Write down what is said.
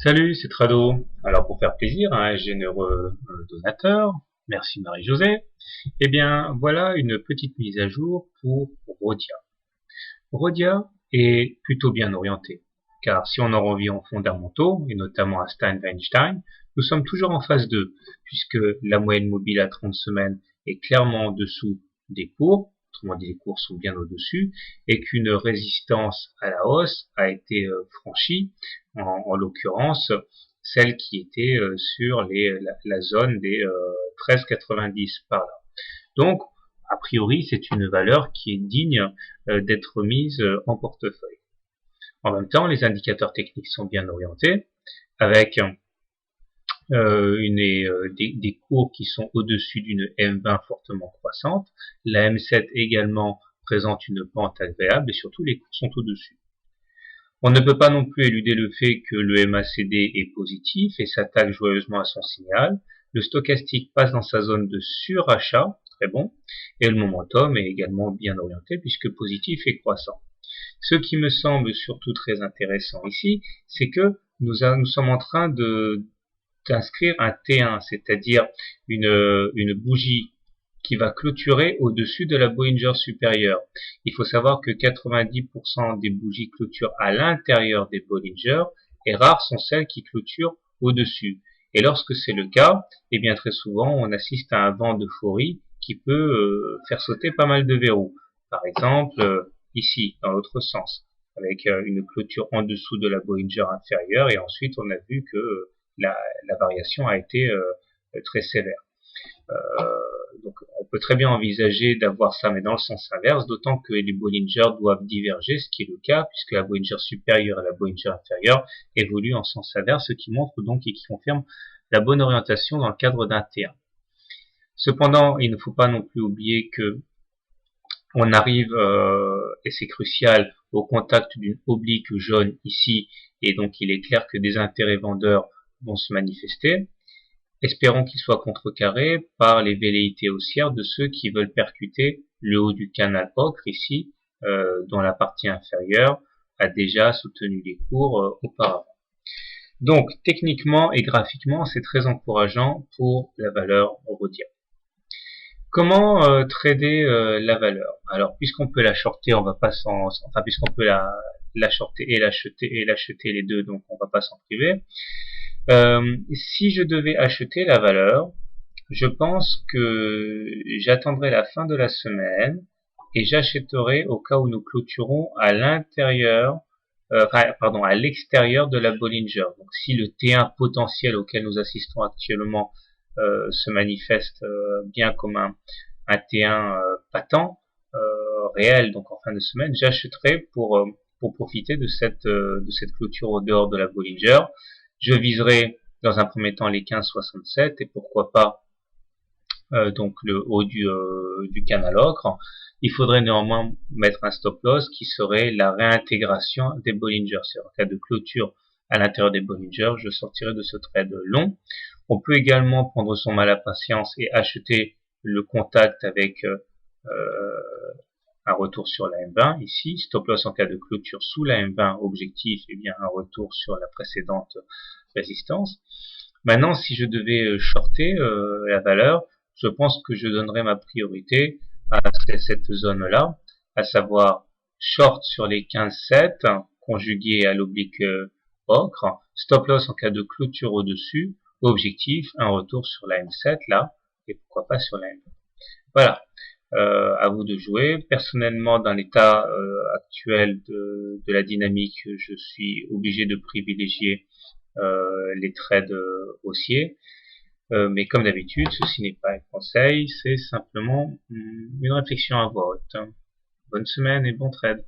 Salut, c'est Trado. Alors pour faire plaisir à un généreux donateur, merci Marie-Josée, eh bien voilà une petite mise à jour pour Rodia. Rodia est plutôt bien orienté, car si on en revient aux fondamentaux, et notamment à Stein-Weinstein, nous sommes toujours en phase 2, puisque la moyenne mobile à 30 semaines est clairement en dessous des cours, autrement dit les cours sont bien au-dessus, et qu'une résistance à la hausse a été franchie, en l'occurrence celle qui était sur la zone des 13,90 par là. Donc, a priori, c'est une valeur qui est digne d'être mise en portefeuille. En même temps, les indicateurs techniques sont bien orientés, avec des cours qui sont au-dessus d'une M20 fortement croissante. La M7 également présente une pente agréable et surtout les cours sont au-dessus. On ne peut pas non plus éluder le fait que le MACD est positif et s'attaque joyeusement à son signal. Le stochastique passe dans sa zone de surachat, très bon, et le momentum est également bien orienté puisque positif et croissant. Ce qui me semble surtout très intéressant ici, c'est que nous sommes en train d'inscrire un T1, c'est-à-dire une bougie qui va clôturer au-dessus de la Bollinger supérieure. Il faut savoir que 90% des bougies clôturent à l'intérieur des Bollinger et rares sont celles qui clôturent au-dessus. Et lorsque c'est le cas, eh bien très souvent on assiste à un vent d'euphorie qui peut faire sauter pas mal de verrous. Par exemple, ici, dans l'autre sens, avec une clôture en dessous de la Bollinger inférieure et ensuite on a vu que la variation a été très sévère. Donc on peut très bien envisager d'avoir ça, mais dans le sens inverse, d'autant que les Bollinger doivent diverger, ce qui est le cas, puisque la Bollinger supérieure et la Bollinger inférieure évoluent en sens inverse, ce qui montre donc et qui confirme la bonne orientation dans le cadre d'un T1. Cependant, il ne faut pas non plus oublier que on arrive, et c'est crucial, au contact d'une oblique jaune ici, et donc il est clair que des intérêts vendeurs vont se manifester. Espérons qu'il soit contrecarré par les velléités haussières de ceux qui veulent percuter le haut du canal ocre ici, dont la partie inférieure a déjà soutenu les cours auparavant. Donc techniquement et graphiquement, c'est très encourageant pour la valeur Rodia. Comment trader la valeur? Alors puisqu'on peut la shorter, on va pas enfin puisqu'on peut la shorter et l'acheter les deux, donc on va pas s'en priver. Si je devais acheter la valeur, je pense que j'attendrai la fin de la semaine et j'achèterai au cas où nous clôturons à l'intérieur, pardon, à l'extérieur de la Bollinger. Donc si le T1 potentiel auquel nous assistons actuellement se manifeste bien comme un T1 patent, réel, donc en fin de semaine, j'achèterai pour profiter de cette clôture au dehors de la Bollinger. Je viserai dans un premier temps les 15,67 et pourquoi pas donc le haut du canal ocre. Il faudrait néanmoins mettre un stop loss qui serait la réintégration des Bollinger. C'est en cas de clôture à l'intérieur des Bollinger, je sortirai de ce trade long. On peut également prendre son mal à patience et acheter le contact avec un retour sur la M20 ici, stop loss en cas de clôture sous la M20, objectif et bien un retour sur la précédente résistance. Maintenant, si je devais shorter la valeur, je pense que je donnerais ma priorité à cette zone-là, à savoir short sur les 15,7 conjugué à l'oblique ocre, stop loss en cas de clôture au-dessus, objectif un retour sur la M7 là, et pourquoi pas sur la M20. Voilà. À vous de jouer. Personnellement, dans l'état actuel de la dynamique, je suis obligé de privilégier les trades haussiers. Mais comme d'habitude, ceci n'est pas un conseil, c'est simplement une réflexion à voix haute. Bonne semaine et bon trade.